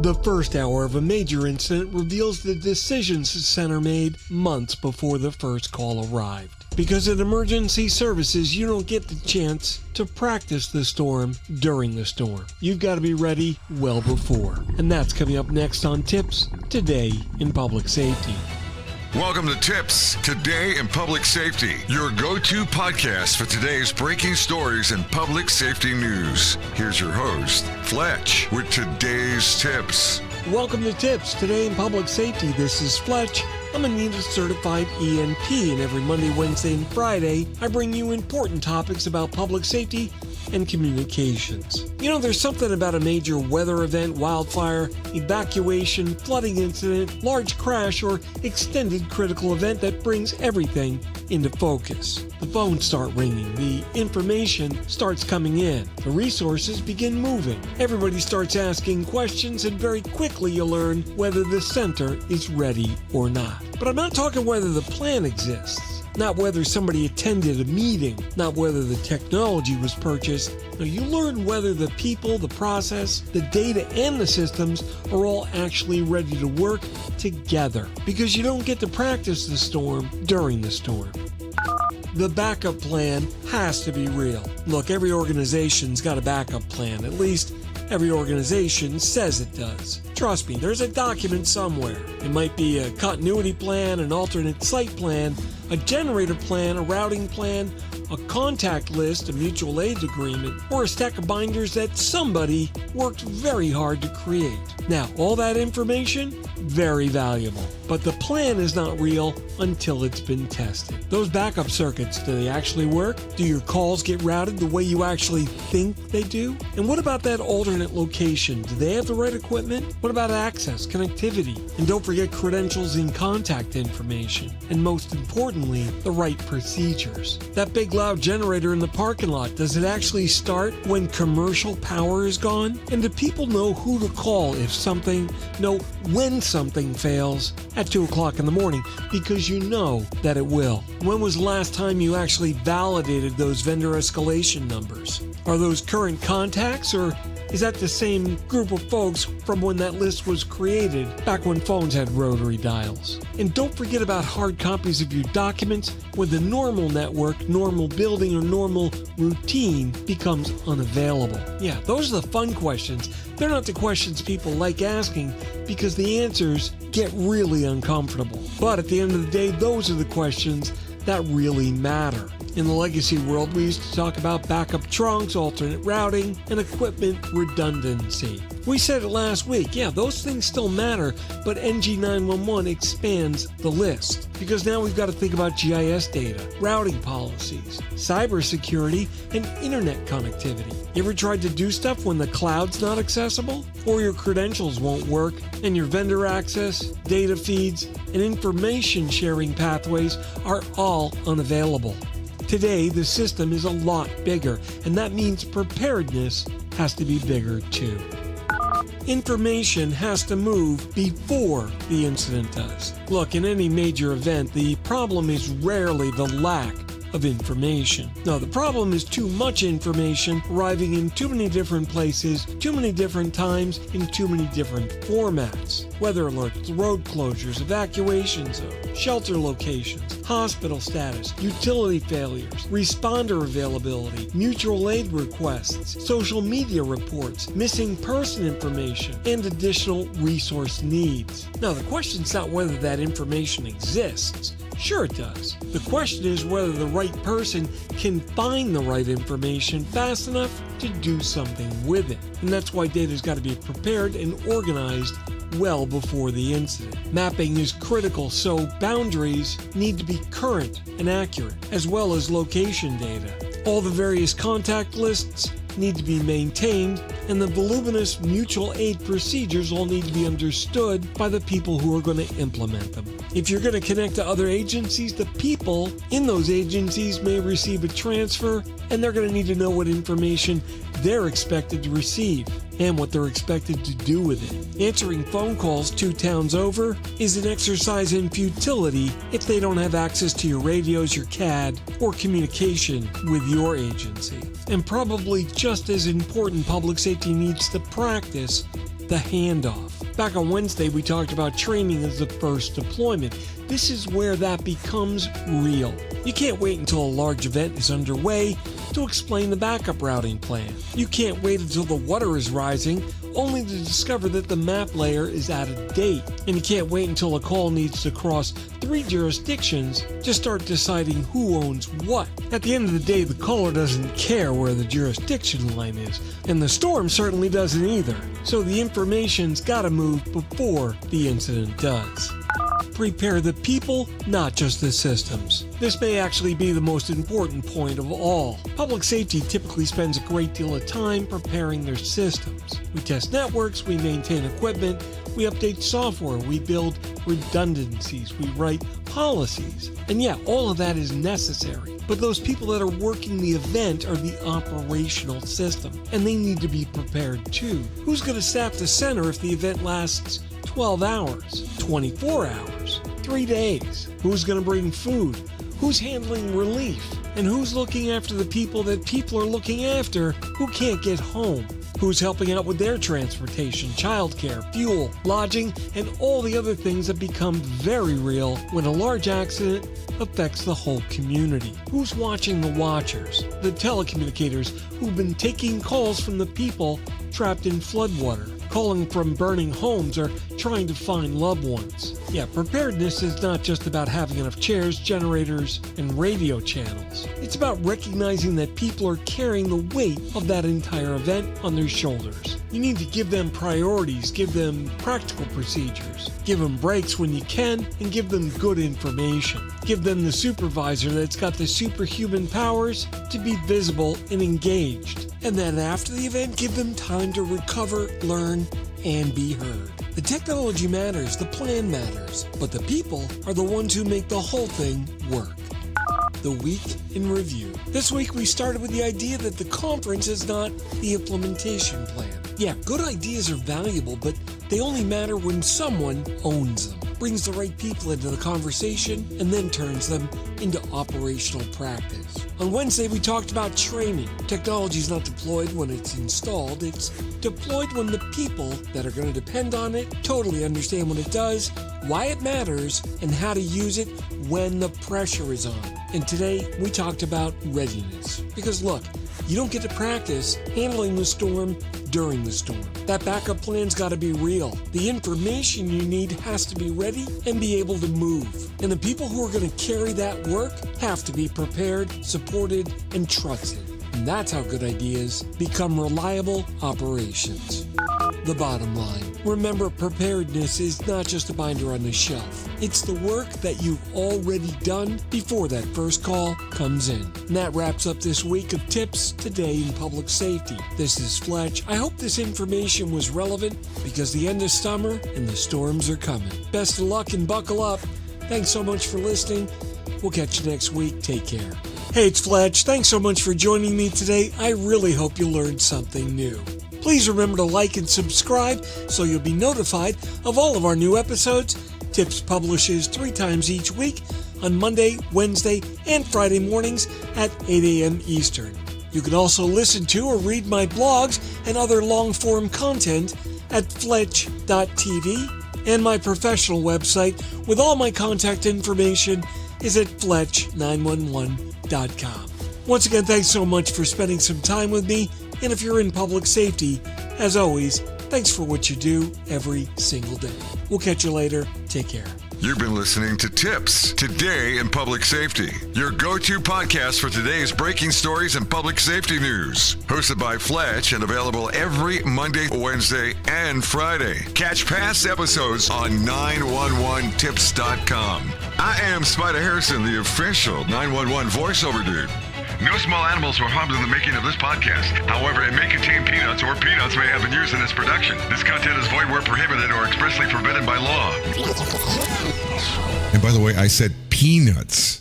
The first hour of a major incident reveals the decisions the center made months before the first call arrived. Because in emergency services, you don't get the chance to practice the storm during the storm. You've got to be ready well before. And that's coming up next on TiPS Today in Public Safety. Welcome to TiPS Today in Public Safety, your go-to podcast for today's breaking stories in public safety news. Here's your host, Fletch, with today's tips. Welcome to TiPS Today in Public Safety. This is Fletch. I'm a NETA certified ENP, and every Monday, Wednesday, and Friday, I bring you important topics about public safety and communications. You know, there's something about a major weather event, wildfire, evacuation, flooding incident, large crash, or extended critical event that brings everything into focus. The phones start ringing, the information starts coming in, the resources begin moving. Everybody starts asking questions, and very quickly you learn whether the center is ready or not. But I'm not talking whether the plan exists, not whether somebody attended a meeting, not whether the technology was purchased. No, you learn whether the people, the process, the data, and the systems are all actually ready to work together, because you don't get to practice the storm during the storm. The backup plan has to be real. Look, every organization's got a backup plan. At least every organization says it does. Trust me, there's a document somewhere. It might be a continuity plan, an alternate site plan, a generator plan, a routing plan, a contact list, a mutual aid agreement, or a stack of binders that somebody worked very hard to create. Now, all that information, very valuable. But the plan is not real until it's been tested. Those backup circuits, do they actually work? Do your calls get routed the way you actually think they do? And what about that alternate location? Do they have the right equipment? What about access, connectivity? And don't forget credentials and contact information. And most importantly, the right procedures. That big loud generator in the parking lot, does it actually start when commercial power is gone? And do people know who to call if when something fails at 2 o'clock in the morning? Because you know that it will. When was the last time you actually validated those vendor escalation numbers? Are those current contacts, or is that the same group of folks from when that list was created back when phones had rotary dials? And don't forget about hard copies of your documents when the normal network, normal building, or normal routine becomes unavailable. Yeah, those are the fun questions. They're not the questions people like asking because the answers get really uncomfortable. But at the end of the day, those are the questions that really matter. In the legacy world, we used to talk about backup trunks, alternate routing, and equipment redundancy. We said it last week, yeah, those things still matter, but NG911 expands the list. Because now we've got to think about GIS data, routing policies, cybersecurity, and internet connectivity. You ever tried to do stuff when the cloud's not accessible? Or your credentials won't work, and your vendor access, data feeds, and information sharing pathways are all unavailable. Today, the system is a lot bigger, and that means preparedness has to be bigger too. Information has to move before the incident does. Look, in any major event, the problem is rarely the lack of information. No, the problem is too much information arriving in too many different places, too many different times, in too many different formats. Weather alerts, road closures, evacuation zones, shelter locations, hospital status, utility failures, responder availability, mutual aid requests, social media reports, missing person information, and additional resource needs. Now, the question's not whether that information exists. Sure it does. The question is whether the right person can find the right information fast enough to do something with it. And that's why data's got to be prepared and organized well before the incident. Mapping is critical, so boundaries need to be current and accurate, as well as location data. All the various contact lists need to be maintained, and the voluminous mutual aid procedures all need to be understood by the people who are going to implement them. If you're going to connect to other agencies, the people in those agencies may receive a transfer, and they're going to need to know what information they're expected to receive and what they're expected to do with it. Answering phone calls 2 towns over is an exercise in futility if they don't have access to your radios, your CAD, or communication with your agency. And probably just as important, public safety needs to practice the handoff. Back on Wednesday, we talked about training as the first deployment. This is where that becomes real. You can't wait until a large event is underway to explain the backup routing plan. You can't wait until the water is rising, only to discover that the map layer is out of date. And you can't wait until a call needs to cross 3 jurisdictions to start deciding who owns what. At the end of the day, the caller doesn't care where the jurisdiction line is, and the storm certainly doesn't either. So the information's gotta move before the incident does. Prepare the people, not just the systems. This may actually be the most important point of all. Public safety typically spends a great deal of time preparing their systems. We test networks, we maintain equipment, we update software, we build redundancies, we write policies. And yeah, all of that is necessary. But those people that are working the event are the operational system, and they need to be prepared too. Who's going to staff the center if the event lasts 12 hours, 24 hours, 3 days? Who's going to bring food? Who's handling relief? And who's looking after the people that people are looking after who can't get home? Who's helping out with their transportation, childcare, fuel, lodging, and all the other things that become very real when a large accident affects the whole community? Who's watching the watchers, the telecommunicators who've been taking calls from the people trapped in floodwater, calling from burning homes, or trying to find loved ones? Yeah, preparedness is not just about having enough chairs, generators, and radio channels. It's about recognizing that people are carrying the weight of that entire event on their shoulders. You need to give them priorities, give them practical procedures, give them breaks when you can, and give them good information. Give them the supervisor that's got the superhuman powers to be visible and engaged. And then after the event, give them time to recover, learn, and be heard. The technology matters, the plan matters, but the people are the ones who make the whole thing work. The week in review. This week we started with the idea that the conference is not the implementation plan. Yeah, good ideas are valuable, but they only matter when someone owns them, brings the right people into the conversation, and then turns them into operational practice. On Wednesday, we talked about training. Technology is not deployed when it's installed. It's deployed when the people that are going to depend on it totally understand what it does, why it matters, and how to use it when the pressure is on. And today, we talked about readiness. Because look, you don't get to practice handling the storm during the storm. That backup plan's got to be real. The information you need has to be ready and be able to move. And the people who are going to carry that work have to be prepared, supported, and trusted. And that's how good ideas become reliable operations. The bottom line. Remember, preparedness is not just a binder on the shelf. It's the work that you've already done before that first call comes in. And that wraps up this week of Tips Today in Public Safety. This is Fletch. I hope this information was relevant because the end of summer and the storms are coming. Best of luck and buckle up. Thanks so much for listening. We'll catch you next week. Take care. Hey, it's Fletch. Thanks so much for joining me today. I really hope you learned something new. Please remember to like and subscribe so you'll be notified of all of our new episodes. TiPS publishes 3 times each week on Monday, Wednesday, and Friday mornings at 8 a.m. Eastern. You can also listen to or read my blogs and other long-form content at fletch.tv, and my professional website with all my contact information is at fletch911.com. Once again, thanks so much for spending some time with me. And if you're in public safety, as always, thanks for what you do every single day. We'll catch you later. Take care. You've been listening to Tips Today in Public Safety, your go-to podcast for today's breaking stories and public safety news. Hosted by Fletch and available every Monday, Wednesday, and Friday. Catch past episodes on 911tips.com. I am Spider Harrison, the official 911 voiceover dude. No small animals were harmed in the making of this podcast. However, it may contain peanuts, or peanuts may have been used in its production. This content is void where prohibited or expressly forbidden by law. And by the way, I said peanuts.